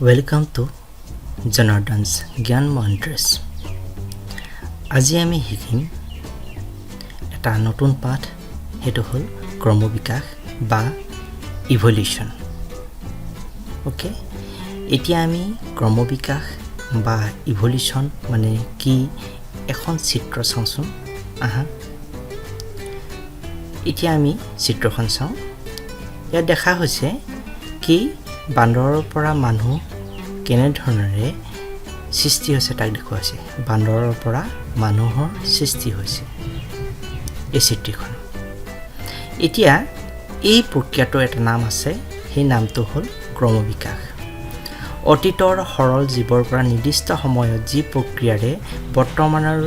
Welcome to Janardan's Gyan Mantras. আজি আমি শিকিম এটা নতুন পাঠ, হেতু হল ক্ৰমবিকাশ বা ইভলিউশন। ওকে, এতিয়া আমি ক্ৰমবিকাশ বা ইভলিউশন মানে কি এখন চিত্ৰ চাওঁচোন। আহা, এতিয়া আমি চিত্ৰখন চাওঁ। ইয়াত দেখা হৈছে কি বান্দৰৰ পৰা মানুহ কেনেধৰণেৰে সৃষ্টি হৈছে তাক দেখুৱাইছে। বান্দৰৰ পৰা মানুহৰ সৃষ্টি হৈছে এই চিত্ৰখন। এতিয়া এই প্ৰক্ৰিয়াটোৰ এটা নাম আছে, সেই নামটো হ'ল ক্ৰমবিকাশ। অতীতৰ সৰল জীৱৰ পৰা নিৰ্দিষ্ট সময়ত যি প্ৰক্ৰিয়াৰে বৰ্তমানৰ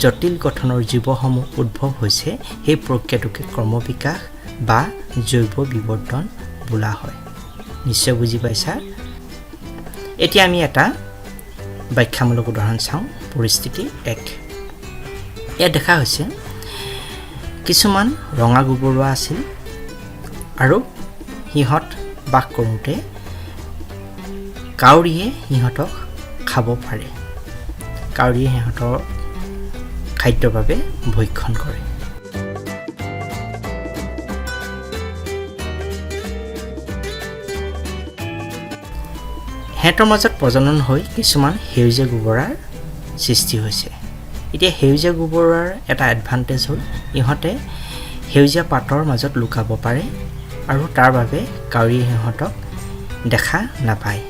জটিল গঠনৰ জীৱসমূহ উদ্ভৱ হৈছে, সেই প্ৰক্ৰিয়াটোকে ক্ৰমবিকাশ বা জৈৱ বিৱৰ্তন বোলা হয়। নিশ্চয় বুজি পাইছা। এতিয়া আমি এটা ব্যাখ্যামূলক উদাহৰণ চাওঁ। পৰিস্থিতি 1। ইয়াত দেখা হৈছে কিছুমান ৰঙা গুবৰুৱা আছিল আৰু সিহঁত বাস কৰোঁতে কাউৰীয়ে সিহঁতক খাব পাৰে। কাউৰীয়ে সিহঁতৰ খাদ্যৰ বাবে ভক্ষণ কৰে। সিহঁতৰ মাজত প্ৰজনন হৈ কিছুমান সেউজীয়া গোবৰাৰ সৃষ্টি হৈছে। এতিয়া সেউজীয়া গোবৰাৰ এটা এডভান্টেজ হ'ল ইহঁতে সেউজীয়া পাতৰ মাজত লুকাব পাৰে আৰু তাৰ বাবে কাউৰীয়ে সিহঁতক দেখা নাপায়।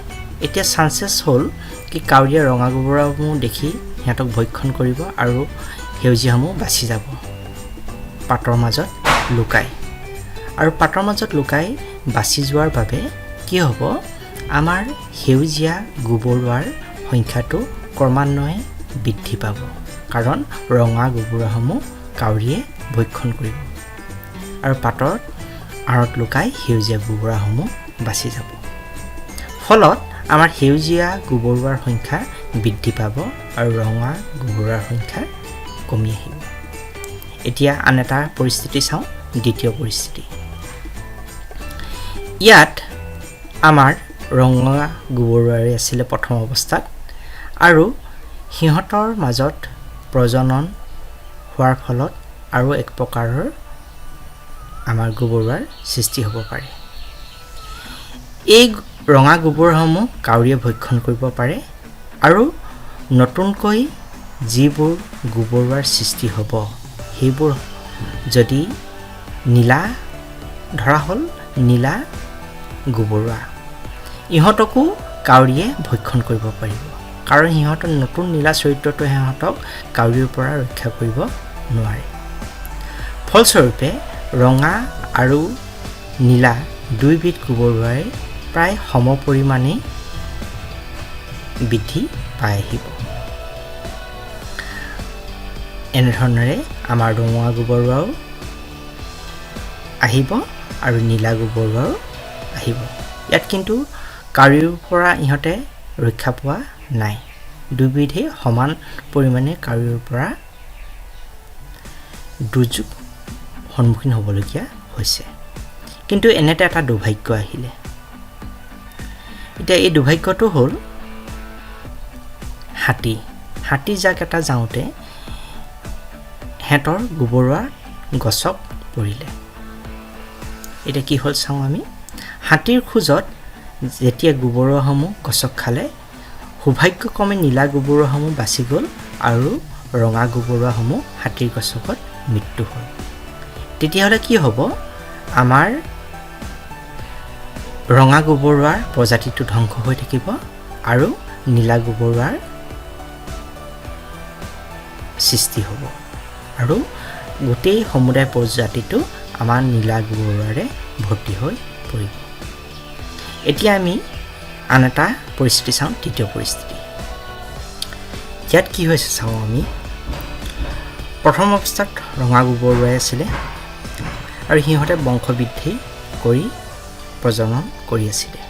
এতিয়া চান্সেছ হ'ল কি কাউৰীয়ে ৰঙা গোবৰাসমূহ দেখি সিহঁতক ভক্ষণ কৰিব আৰু সেউজীয়াসমূহ বাচি যাব পাতৰ মাজত লুকাই। আৰু পাতৰ মাজত লুকাই বাচি যোৱাৰ বাবে কি হ'ব, আমাৰ সেউজীয়া গোবৰুৱাৰ সংখ্যাটো ক্ৰমান্বয়ে বৃদ্ধি পাব, কাৰণ ৰঙা গোবৰুৱাসমূহ কাউৰীয়ে ভক্ষণ কৰিব আৰু পাতৰ আঁৰত লুকাই সেউজীয়া গোবৰুৱাসমূহ বাচি যাব। ফলত আমাৰ সেউজীয়া গোবৰুৱাৰ সংখ্যা বৃদ্ধি পাব আৰু ৰঙা গোবৰুৱাৰ সংখ্যা কমি আহিব। এতিয়া আন এটা পৰিস্থিতি চাওঁ, দ্বিতীয় পৰিস্থিতি। ইয়াত আমাৰ ৰঙা গোবৰুৱাৰে আছিলে প্ৰথম অৱস্থাত আৰু সিহঁতৰ মাজত প্ৰজনন হোৱাৰ ফলত আৰু এক প্ৰকাৰৰ আমাৰ গোবৰুৱাৰ সৃষ্টি হ'ব পাৰে। এই ৰঙা গোবৰসমূহ কাউৰীয়ে ভক্ষণ কৰিব পাৰে আৰু নতুনকৈ যিবোৰ গোবৰুৱাৰ সৃষ্টি হ'ব সেইবোৰ যদি নীলা, ধৰা হ'ল নীলা গোবৰুৱা, ইহঁতকো কাউৰীয়ে ভক্ষণ কৰিব পাৰিব, কাৰণ সিহঁতৰ নতুন নীলা চৰিত্ৰটোৱে সিহঁতক কাউৰীৰ পৰা ৰক্ষা কৰিব নোৱাৰে। ফলস্বৰূপে ৰঙা আৰু নীলা দুইবিধ গোবৰুৱাই প্ৰায় সমপৰিমাণে বৃদ্ধি পাই আহিব। এনেধৰণেৰে আমাৰ ৰঙা গোবৰুৱাও আহিব আৰু নীলা গোবৰুৱাও আহিব। ইয়াত কিন্তু কাউৰীৰ পৰা ইহঁতে ৰক্ষা পোৱা নাই। দুবিধেই সমান পৰিমাণে কাউৰীৰ পৰা দুৰ্যোগ সন্মুখীন হ'বলগীয়া হৈছে। কিন্তু এনেতে এটা দুৰ্ভাগ্য আহিলে। এতিয়া এই দুৰ্ভাগ্যটো হ'ল হাতী জাক এটা যাওঁতে সিহঁতৰ গোবৰুৱা গছত পৰিলে। এতিয়া কি হ'ল চাওঁ আমি। হাতীৰ খোজত যেতিয়া গোবৰুৱাসমূহ গছক খালে, সৌভাগ্যক্ৰমে নীলা গোবৰুৱাসমূহ বাচি গ'ল আৰু ৰঙা গোবৰুৱাসমূহ হাতীৰ গছকত মৃত্যু হ'ল। তেতিয়াহ'লে কি হ'ব, আমাৰ ৰঙা গোবৰুৱাৰ প্ৰজাতিটো ধ্বংস হৈ থাকিব আৰু নীলা গোবৰুৱাৰ সৃষ্টি হ'ব আৰু গোটেই সমুদায় প্ৰজাতিটো আমাৰ নীলা গোবৰুৱাৰে ভৰ্তি হৈ পৰিব। এতিয়া আমি আন এটা পৰিস্থিতি চাওঁ, তৃতীয় পৰিস্থিতি। ইয়াত কি হৈছে চাওঁ আমি। প্ৰথম অৱস্থাত ৰঙা গোবৰুৱাই আছিলে আৰু সিহঁতে বংশবৃদ্ধি কৰি প্ৰজনন কৰি আছিলে,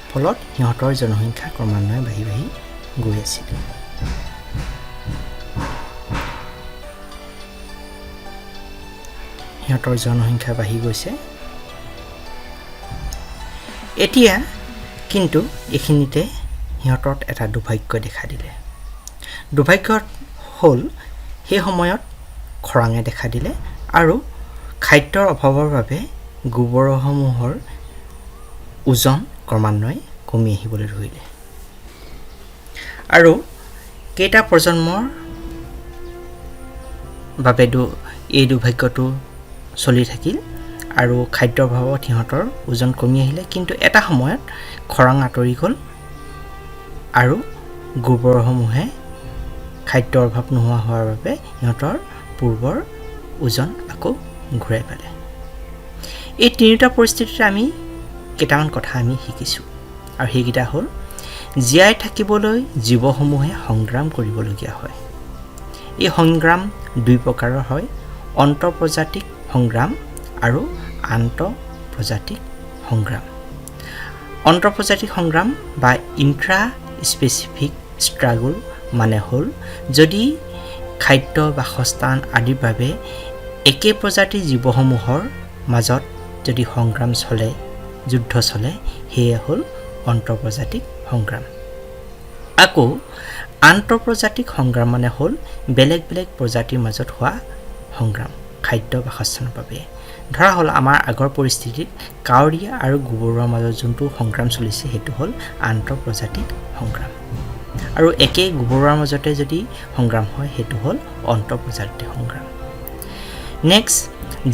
ফলত সিহঁতৰ জনসংখ্যা ক্ৰমান্বয়ে বাঢ়ি বাঢ়ি গৈ আছিলে। সিহঁতৰ জনসংখ্যা বাঢ়ি গৈছে। এতিয়া কিন্তু এইখিনিতে সিহঁতত এটা দুৰ্ভাগ্য দেখা দিলে। দুৰ্ভাগ্য হ'ল সেই সময়ত খৰাঙে দেখা দিলে আৰু খাদ্যৰ অভাৱৰ বাবে গোবৰসমূহৰ ওজন ক্ৰমান্বয়ে কমি আহিবলৈ ধৰিলে। আৰু কেইটা প্ৰজন্মৰ বাবে এই দুৰ্ভাগ্যটো চলি থাকিল আৰু খাদ্যৰ অভাৱত সিহঁতৰ ওজন কমি আহিলে, কিন্তু এটা সময়ত খৰাং আঁতৰি গ'ল আৰু গোবৰসমূহে খাদ্যৰ অভাৱ নোহোৱা হোৱাৰ বাবে সিহঁতৰ পূৰ্বৰ ওজন আকৌ ঘূৰাই পালে। এই তিনিটা পৰিস্থিতিত আমি কেইটামান কথা আমি শিকিছোঁ আৰু সেইকেইটা হ'ল জীয়াই থাকিবলৈ জীৱসমূহে সংগ্ৰাম কৰিবলগীয়া হয়। এই সংগ্ৰাম দুই প্ৰকাৰৰ হয়, অন্তঃপ্ৰজাতিক সংগ্ৰাম আৰু আন্তঃপ্ৰজাতিক সংগ্ৰাম। অন্তঃপ্ৰজাতিক সংগ্ৰাম বা ইন্ট্ৰা স্পেচিফিক ষ্ট্ৰাগল মানে হ'ল যদি খাদ্য বাসস্থান আদিৰ বাবে একে প্ৰজাতিৰ জীৱসমূহৰ মাজত যদি সংগ্ৰাম চলে, যুদ্ধ চলে, সেয়ে হ'ল অন্তঃপ্ৰজাতিক সংগ্ৰাম। আকৌ আন্তঃপ্ৰজাতিক সংগ্ৰাম মানে হ'ল বেলেগ বেলেগ প্ৰজাতিৰ মাজত হোৱা সংগ্ৰাম খাদ্য বাসস্থানৰ বাবে। ধৰা হ'ল আমাৰ আগৰ পৰিস্থিতিত কাউৰীয়া আৰু গোবৰুৱাৰ মাজত যোনটো সংগ্ৰাম চলিছে সেইটো হ'ল আন্তঃপ্ৰজাতিক সংগ্ৰাম, আৰু একেই গোবৰুৱাৰ মাজতে যদি সংগ্ৰাম হয় সেইটো হ'ল অন্তঃপ্ৰজাতিক সংগ্ৰাম। নেক্সট,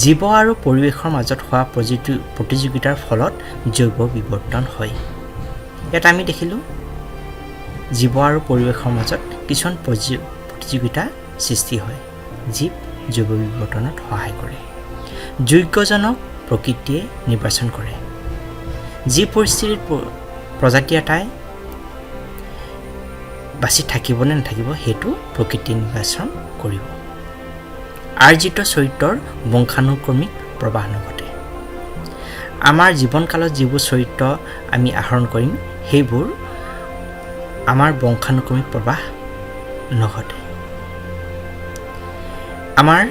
জীৱ আৰু পৰিৱেশৰ মাজত হোৱা প্ৰতিযোগিতাৰ ফলত জৈৱ বিৱৰ্তন হয়। ইয়াত আমি দেখিলোঁ জীৱ আৰু পৰিৱেশৰ মাজত কিছুমান প্ৰতিযোগিতা সৃষ্টি হয়, জীৱ জৈৱ বিৱৰ্তনত সহায় কৰে। যোগ্যজনক প্ৰকৃতিয়ে নিৰ্বাচন কৰে। যি পৰিস্থিতিত প্ৰজাতি এটাই বাচি থাকিব নে নাথাকিব সেইটো প্ৰকৃতিয়ে নিৰ্বাচন কৰিব। আৰ্জিত চৰিত্ৰৰ বংশানুক্ৰমিক প্ৰৱাহ নঘটে। আমাৰ জীৱনকালত যিবোৰ চৰিত্ৰ আমি আহৰণ কৰিম সেইবোৰ আমাৰ বংশানুক্ৰমিক প্ৰৱাহ নঘটে। আমাৰ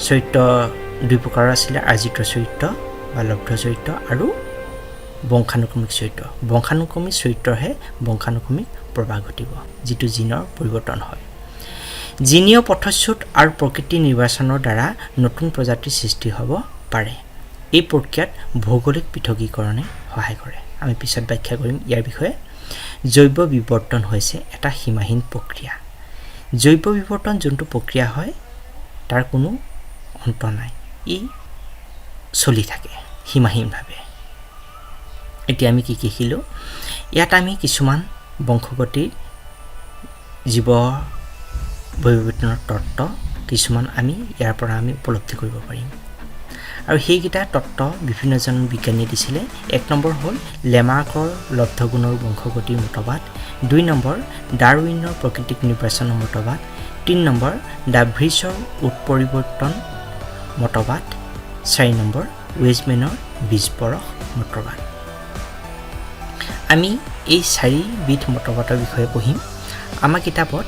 চৰিত্ৰ দুই প্ৰকাৰৰ আছিলে, আৰ্জিত চৰিত্ৰ বা লব্ধ চৰিত্ৰ আৰু বংশানুক্ৰমিক চৰিত্ৰ। বংশানুক্ৰমিক চৰিত্ৰহে বংশানুক্ৰমিক প্ৰৱাহ ঘটিব, যিটো জিনৰ পৰিৱৰ্তন হয়। জিনীয় পথচ্যুত আৰু প্ৰকৃতি নিৰ্বাচনৰ দ্বাৰা নতুন প্ৰজাতিৰ সৃষ্টি হ'ব পাৰে। এই প্ৰক্ৰিয়াত ভৌগোলিক পৃথকীকৰণে সহায় কৰে। আমি পিছত ব্যাখ্যা কৰিম ইয়াৰ বিষয়ে। জৈৱ বিৱৰ্তন হৈছে এটা সীমাহীন প্ৰক্ৰিয়া। জৈৱ বিৱৰ্তন যোনটো প্ৰক্ৰিয়া হয় তাৰ কোনো অন্ত নাই, ই চলি থাকে সীমাহীনভাৱে। এতিয়া আমি কি শিকিলোঁ? ইয়াত আমি কিছুমান বংশগতিৰ জীৱ বিৱৰ্তনৰ তত্ত্ব কিছুমান আমি ইয়াৰ পৰা আমি উপলব্ধি কৰিব পাৰিম। আৰু সেইকেইটা তত্ত্ব বিভিন্নজন বিজ্ঞানীয়ে দিছিলে। 1 নম্বৰ হ'ল লেমাৰ্কৰ লব্ধগুণৰ বংশগতিৰ মতবাদ, 2 নম্বৰ ডাৰউইনৰ প্ৰাকৃতিক নিৰ্বাচনৰ মতবাদ, 3 নম্বৰ ডাভ্ৰিছৰ উৎপৰিৱৰ্তন মতবাদ, 4 নম্বৰ ৱেজমেনৰ বীজপৰশ মতবাদ। আমি এই 4বিধ মতবাদৰ বিষয়ে পঢ়িম। আমাৰ কিতাপত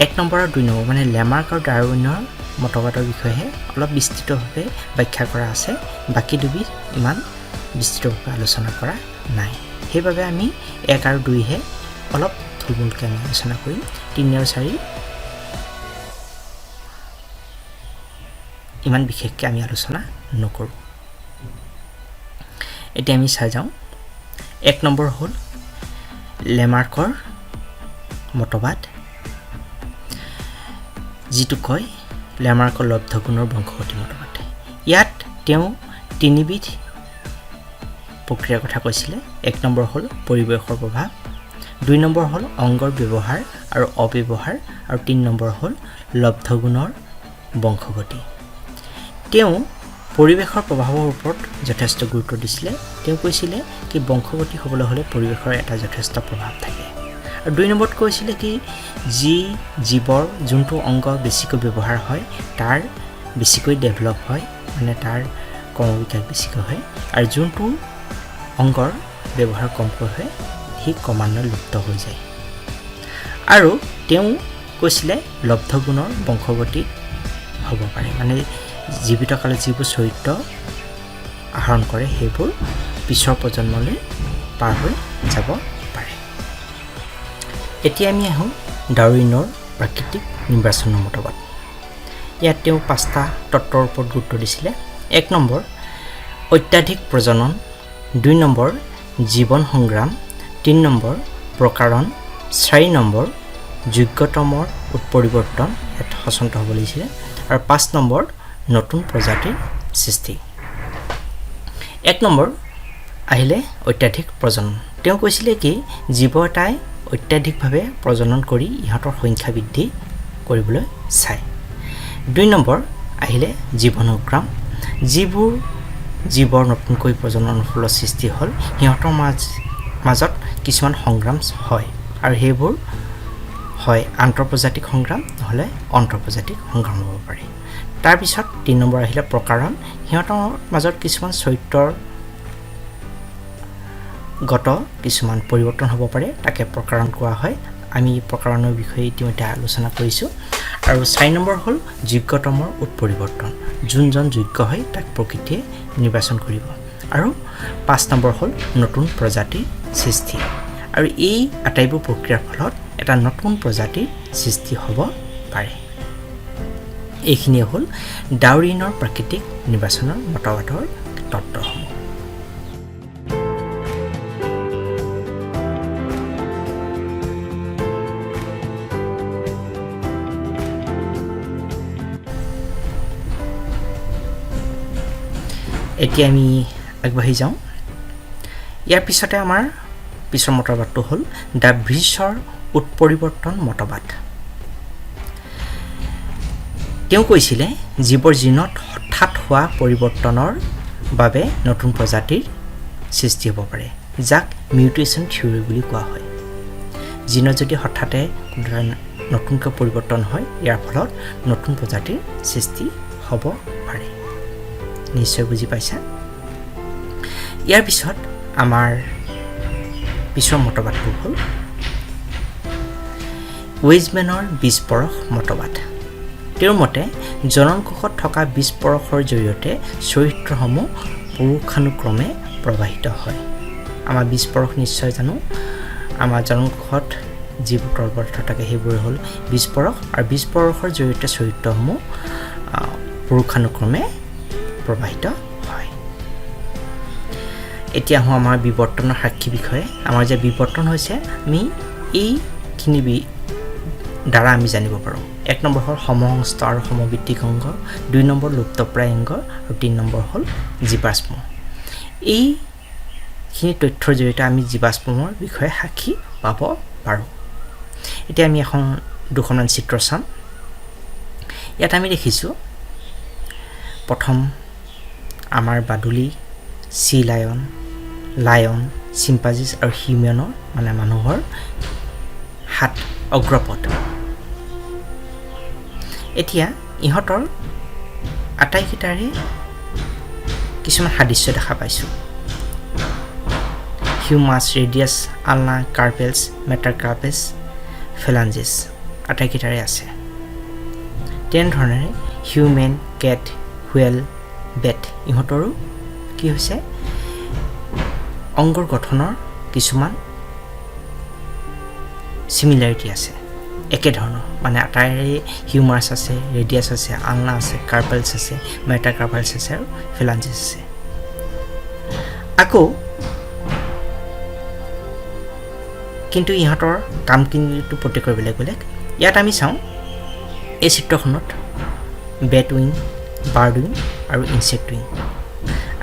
1 নম্বৰ আৰু 2 নম্বৰ মানে লেমাৰ্ক আৰু ডাৰউইনৰ মতবাদৰ বিষয়েহে অলপ বিস্তৃতভাৱে ব্যাখ্যা কৰা আছে, বাকী দুবিধ ইমান বিস্তৃতভাৱে আলোচনা কৰা নাই। সেইবাবে আমি 1 আৰু 2হে অলপ থুলমূলকৈ আমি আলোচনা কৰিম। 3 আৰু 4 ইমান বিশেষকৈ আমি আলোচনা নকৰোঁ। এতিয়া আমি চাই যাওঁ। 1 নম্বৰ হ'ল লেমাৰ্কৰ মতবাদ, যিটো কয় লেমাৰ্কৰ লব্ধগুণৰ বংশগতি মতবাদ। ইয়াত তেওঁ 3বিধ প্ৰক্ৰিয়াৰ কথা কৈছিলে। 1 নম্বৰ হ'ল পৰিৱেশৰ প্ৰভাৱ, 2 নম্বৰ হ'ল অংগৰ ব্যৱহাৰ আৰু অব্যৱহাৰ, আৰু 3 নম্বৰ হ'ল লব্ধগুণৰ বংশগতি। তেওঁ পৰিৱেশৰ প্ৰভাৱৰ ওপৰত যথেষ্ট গুৰুত্ব দিছিলে। তেওঁ কৈছিলে কি বংশগতি হ'বলৈ হ'লে পৰিৱেশৰ এটা যথেষ্ট প্ৰভাৱ থাকে। আৰু 2 নম্বৰত কৈছিলে কি যি জীৱৰ যোনটো অংগ বেছিকৈ ব্যৱহাৰ হয় তাৰ বেছিকৈ ডেভেলপ হয়, মানে তাৰ কৰ্মবিকাশ বেছিকৈ হয়, আৰু যোনটো অংগৰ ব্যৱহাৰ কমকৈ হয় সি ক্ৰমান্বয়ে লুপ্ত হৈ যায়। আৰু তেওঁ কৈছিলে লব্ধগুণৰ বংশগতি হ'ব পাৰে, মানে জীৱিত কালত যিবোৰ চৰিত্ৰ আহৰণ কৰে সেইবোৰ পিছৰ প্ৰজন্মলৈ পাৰ হৈ যাব পাৰে। এতিয়া আমি আহোঁ ডাৰউইনৰ প্ৰাকৃতিক নিৰ্বাচনৰ মতবাদ। ইয়াত তেওঁ 5টা তত্ত্বৰ ওপৰত গুৰুত্ব দিছিলে। 1 নম্বৰ অত্যাধিক প্ৰজনন, 2 নম্বৰ জীৱন সংগ্ৰাম, 3 নম্বৰ প্ৰকাৰণ, 4 নম্বৰ যোগ্যতমৰ উৎপৰিৱৰ্তন, ইয়াত সচন্ত হ'ব লাগিছিলে, আৰু 5 নম্বৰ নতুন প্ৰজাতিৰ সৃষ্টি। 1 নম্বৰ আহিলে অত্যাধিক প্ৰজনন। তেওঁ কৈছিলে কি জীৱ এটাই অত্যাধিকভাৱে প্ৰজনন কৰি ইহঁতৰ সংখ্যা বৃদ্ধি কৰিবলৈ চায়। 2 নম্বৰ আহিলে জীৱন সংগ্ৰাম। যিবোৰ জীৱৰ নতুনকৈ প্ৰজননৰ ফলত সৃষ্টি হ'ল সিহঁতৰ মাজত কিছুমান সংগ্ৰাম হয়, আৰু সেইবোৰ হয় আন্তঃপ্ৰজাতিক সংগ্ৰাম নহ'লে অন্তঃপ্ৰজাতিক সংগ্ৰাম হ'ব পাৰে। তাৰপিছত 3 নম্বৰ আহিলে প্ৰকাৰণ। সিহঁতৰ মাজত কিছুমান চৰিত্ৰগত কিছুমান পৰিৱৰ্তন হ'ব পাৰে, তাকে প্ৰকাৰণ কোৱা হয়। আমি প্ৰকাৰণৰ বিষয়ে ইতিমধ্যে আলোচনা কৰিছোঁ। আৰু 4 নম্বৰ হ'ল যোগ্যতমৰ উৎপৰিৱৰ্তন। যোনজন যোগ্য হয় তাক প্ৰকৃতিয়ে নিৰ্বাচন কৰিব। আৰু 5 নম্বৰ হ'ল নতুন প্ৰজাতিৰ সৃষ্টি। আৰু এই আটাইবোৰ প্ৰক্ৰিয়াৰ ফলত এটা নতুন প্ৰজাতিৰ সৃষ্টি হ'ব পাৰে। এইখিনিয়ে হ'ল ডাৰউইনৰ প্ৰাকৃতিক নিৰ্বাচনৰ মতবাদৰ তত্ত্বসমূহ। এতিয়া আমি আগবাঢ়ি যাওঁ। ইয়াৰ পিছতে আমাৰ পিছৰ মতবাদটো হ'ল ডাৰ্ভিছৰ উৎপৰিৱৰ্তন মতবাদ। তেওঁ কৈছিলে জীৱৰ জিনত হঠাৎ হোৱা পৰিৱৰ্তনৰ বাবে নতুন প্ৰজাতিৰ সৃষ্টি হ'ব পাৰে, যাক মিউটেশ্যন থিয়ৰী বুলি কোৱা হয়। জিনত যদি হঠাতে নতুনকৈ পৰিৱৰ্তন হয় ইয়াৰ ফলত নতুন প্ৰজাতিৰ সৃষ্টি হ'ব পাৰে। নিশ্চয় বুজি পাইছা। ইয়াৰ পিছত আমাৰ পিছৰ মতবাদটো হ'ল ৱেইজমেনৰ 20 পৰশ মতবাদ। তেওঁৰ মতে জননকোষত থকা 20 পৰশৰ জৰিয়তে চৰিত্ৰসমূহ পুৰুষানুক্ৰমে প্ৰবাহিত হয়। আমাৰ 20 পৰশ নিশ্চয় জানো। আমাৰ জননকোষত যিবোৰ তলপদাৰ্থ থাকে সেইবোৰ হ'ল 20 পৰশ, আৰু 20 পৰশৰ জৰিয়তে চৰিত্ৰসমূহ পুৰুষানুক্ৰমে প্ৰবাহিত হয়। এতিয়া আহোঁ আমাৰ বিৱৰ্তনৰ সাক্ষী বিষয়ে। আমাৰ যে বিৱৰ্তন হৈছে আমি এইখিনি দ্বাৰা আমি জানিব পাৰোঁ। 1 নম্বৰ হ'ল সমসংস্থ আৰু সমভিত্তিক অংগ, 2 নম্বৰ লুপ্তপ্ৰায় অংগ, আৰু 3 নম্বৰ হ'ল জীৱাশ্ম। এইখিনি তথ্যৰ জৰিয়তে আমি জীৱাশ্মৰ বিষয়ে সাক্ষী পাব পাৰোঁ। এতিয়া আমি দুখনমান চিত্ৰ চাম। ইয়াত আমি দেখিছোঁ প্ৰথম আমাৰ বাদুলি, চি লায়ন, চিম্পাঞ্জী আৰু হিউমেনৰ মানে মানুহৰ হাত অগ্ৰপদ। এতিয়া ইহঁতৰ আটাইকেইটাৰে কিছুমান সাদৃশ্য দেখা পাইছোঁ। হিউমাছ, ৰেডিয়াছ, আলনা, কাৰ্পেলছ, মেটাকাৰ্পেছ, ফেলাঞ্জিছ আটাইকেইটাৰে আছে। তেনেধৰণেৰে হিউমেন, কেট, হুৱেল, বেট ইহঁতৰো কি হৈছে অংগৰ গঠনৰ কিছুমান চিমিলাৰিটি আছে, একেধৰণৰ মানে আটাইৰে হিউমাছ আছে, ৰেডিয়াছ আছে, আলনা আছে, কাৰ্পেলছ আছে, মেটাকাৰ্পেলছ আছে আৰু ফেলাঞ্জিছ আছে। আকৌ কিন্তু ইহঁতৰ কাম কিন্তু প্ৰত্যেকৰ বেলেগ বেলেগ। ইয়াত আমি চাওঁ এই চিত্ৰখনত বেট উইং, বাৰ্ড উইং আৰু ইনচেক্ট উইং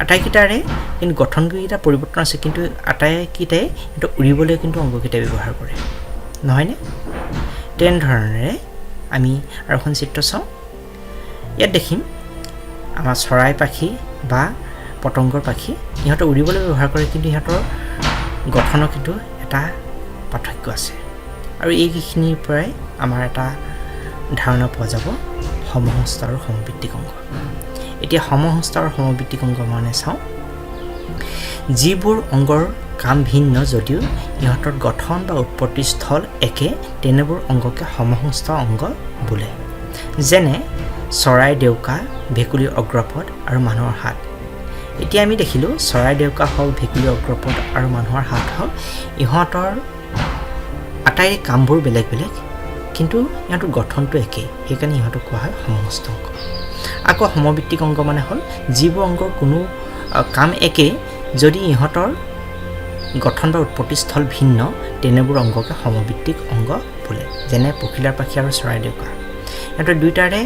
আটাইকেইটাৰে কিন্তু গঠনকেইটা পৰিৱৰ্তন আছে, কিন্তু আটাইকেইটাই কিন্তু উৰিবলৈ কিন্তু অংগকেইটা ব্যৱহাৰ কৰে, নহয়নে? তেনেধৰণেৰে আমি আৰু এখন চিত্ৰ চাওঁ। ইয়াত দেখিম আমাৰ চৰাই পাখি বা পতংগৰ পাখি ইহঁতে উৰিবলৈ ব্যৱহাৰ কৰে, কিন্তু ইহঁতৰ গঠনৰ কিন্তু এটা পাৰ্থক্য আছে। আৰু এইখিনিৰ পৰাই আমাৰ এটা ধাৰণা পোৱা যাব সমসংস্থ আৰু সমভিত্তিক অংগ। এতিয়া সমসংস্থ আৰু সমভিত্তিক অংগ মানে চাওঁ। যিবোৰ অংগৰ কাম ভিন্ন যদিও ইহঁতৰ গঠন বা উৎপত্তিস্থল একে, তেনেবোৰ অংগকে সমসংস্থ অংগ বোলে। যেনে চৰাই ডেউকা, ভেকুলীৰ অগ্ৰপদ আৰু মানুহৰ হাত। এতিয়া আমি দেখিলোঁ চৰাই ডেউকা হওক, ভেকুলীৰ অগ্ৰপদ আৰু মানুহৰ হাত হওক, ইহঁতৰ আটাইৰে কামবোৰ বেলেগ বেলেগ কিন্তু ইহঁতৰ গঠনটো একেই সেইকাৰণে ইহঁতক কোৱা হয় সমস্ত অংগ আকৌ সমভিত্তিক অংগ মানে হ'ল যিবোৰ অংগৰ কোনো কাম একে যদি ইহঁতৰ গঠন বা উৎপত্তিস্থল ভিন্ন তেনেবোৰ অংগকে সমভিত্তিক অংগ বোলে যেনে পখিলাৰ পাখি আৰু চৰাইদেউকা ইহঁতৰ দুইটাৰে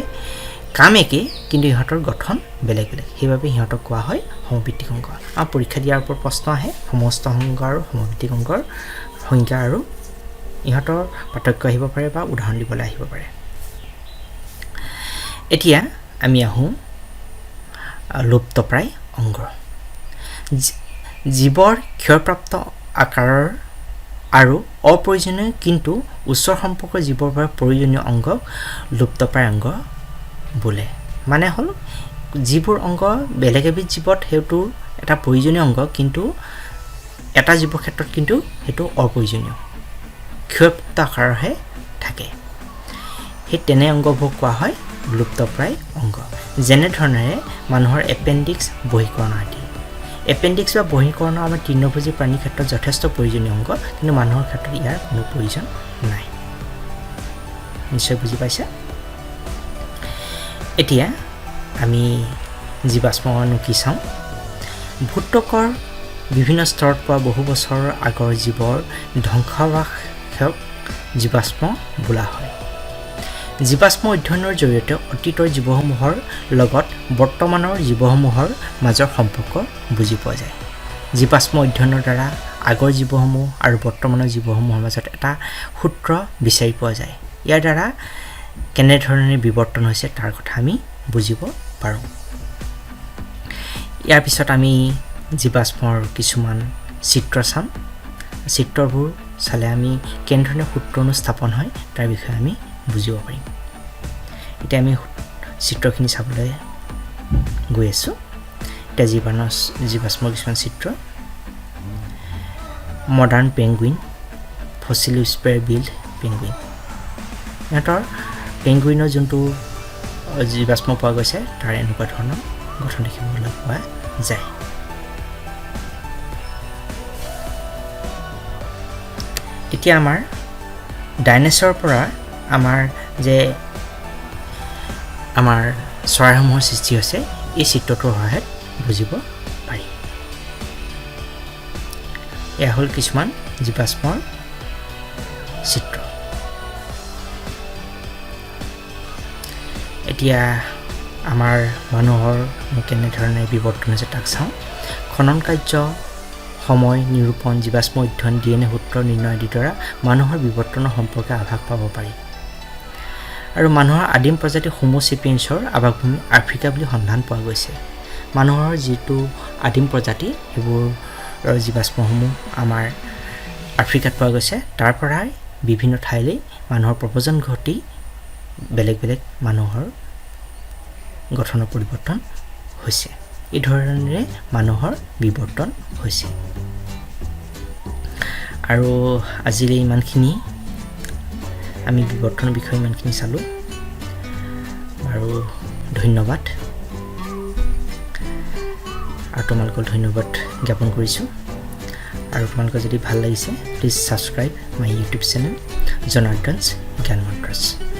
কাম একে কিন্তু ইহঁতৰ গঠন বেলেগ বেলেগ সেইবাবে ইহঁতক কোৱা হয় সমভিত্তিক অংগ আৰু পৰীক্ষা দিয়াৰ ওপৰত প্ৰশ্ন আহে সমস্ত অংগ আৰু সমভিত্তিক অংগৰ সংজ্ঞা আৰু ইহঁতৰ পাৰ্থক্য আহিব পাৰে বা উদাহৰণ দিবলৈ আহিব পাৰে এতিয়া আমি আহোঁ লুপ্তপ্ৰায় অংগ জীৱৰ ক্ষয়প্ৰাপ্ত আকাৰৰ আৰু অপ্ৰয়োজনীয় কিন্তু উচ্চ সম্পৰ্কৰ জীৱৰ বাবে প্ৰয়োজনীয় অংগক লুপ্তপ্ৰায় অংগ বোলে মানে হ'ল যিবোৰ অংগ বেলেগ এবিধ জীৱত সেইটো এটা প্ৰয়োজনীয় অংগ কিন্তু এটা জীৱৰ ক্ষেত্ৰত কিন্তু সেইটো অপ্ৰয়োজনীয় ক্ষয়প্ৰাপ্ত আকাৰৰহে থাকে সেই তেনে অংগবোৰ কোৱা হয় লুপ্তপ্ৰায় অংগ যেনেধৰণেৰে মানুহৰ এপেণ্ডিক্স বহিকৰণ আদি এপেণ্ডিক্স বা বহিকৰণ আমাৰ তৃণভোজী প্ৰাণীৰ ক্ষেত্ৰত যথেষ্ট প্ৰয়োজনীয় অংগ কিন্তু মানুহৰ ক্ষেত্ৰত ইয়াৰ কোনো প্ৰয়োজন নাই নিশ্চয় বুজি পাইছে এতিয়া আমি জীৱাশ্মনো কি চাওঁ ভূত্বকৰ বিভিন্ন স্তৰত পোৱা বহু বছৰৰ আগৰ জীৱৰ ধ্বংসাৱশেষক জীৱাশ্ম বোলা হয় জীৱাশ্ম অধ্যয়নৰ জৰিয়তে অতীতৰ জীৱসমূহৰ লগত বৰ্তমানৰ জীৱসমূহৰ মাজৰ সম্পৰ্ক বুজি পোৱা যায় জীৱাশ্ম অধ্যয়নৰ দ্বাৰা আগৰ জীৱসমূহ আৰু বৰ্তমানৰ জীৱসমূহৰ মাজত এটা সূত্ৰ বিচাৰি পোৱা যায় ইয়াৰ দ্বাৰা কেনেধৰণে বিৱৰ্তন হৈছে তাৰ কথা আমি বুজিব পাৰোঁ ইয়াৰ পিছত আমি জীৱাশ্মৰ কিছুমান চিত্ৰ চাম চিত্ৰবোৰ চালে আমি কেনেধৰণে সূত্ৰ অনুস্থাপন হয় তাৰ বিষয়ে আমি বুজিব পাৰিম এতিয়া আমি চিত্ৰখিনি চাবলৈ গৈ আছোঁ এতিয়া জীৱাশ্মৰ কিছুমান চিত্ৰ modern penguin fossil spare build penguin ইহঁতৰ পেংগুইনৰ যোনটো জীৱাশ্ম পোৱা গৈছে তাৰ এনেকুৱা ধৰণৰ গঠন দেখিবলৈ পোৱা যায় এতিয়া আমাৰ ডাইনেছৰৰ পৰা আমাৰ যে আমাৰ চৰাইসমূহৰ সৃষ্টি হৈছে এই চিত্ৰটোৰ সহায়ত বুজিব পাৰি এয়া হ'ল কিছুমান জীৱাশ্মৰ চিত্ৰ এতিয়া আমাৰ মানুহৰ কেনেধৰণে বিৱৰ্তন হৈছে তাক চাওঁ খনন কাৰ্য সময় নিৰূপণ জীৱাশ্ম অধ্যয়ন DNA সূত্ৰ নিৰ্ণয় আদিৰ দ্বাৰা মানুহৰ বিৱৰ্তনৰ সম্পৰ্কে আভাস পাব পাৰি আৰু মানুহৰ আদিম প্ৰজাতি হোমো চেপিয়েন্সৰ আৱাসভূমি আফ্ৰিকা বুলি সন্ধান পোৱা গৈছে মানুহৰ যিটো আদিম প্ৰজাতি সেইবোৰ জীৱাশ্মসমূহ আমাৰ আফ্ৰিকাত পোৱা গৈছে তাৰ পৰাই বিভিন্ন ঠাইলৈ মানুহৰ প্ৰব্ৰজন ঘটি বেলেগ বেলেগ মানুহৰ গঠনৰ পৰিৱৰ্তন হৈছে এই ধৰণেৰে মানুহৰ বিৱৰ্তন হৈছে আৰু আজিলৈ ইমানখিনি আমি বিৱৰ্তনৰ বিষয়ে ইমানখিনি চালোঁ আৰু ধন্যবাদ আৰু তোমালোকক ধন্যবাদ জ্ঞাপন কৰিছোঁ আৰু তোমালোকৰ যদি ভাল লাগিছে please subscribe my YouTube channel জনাৰ্দনছ জ্ঞান মন্ত্ৰছ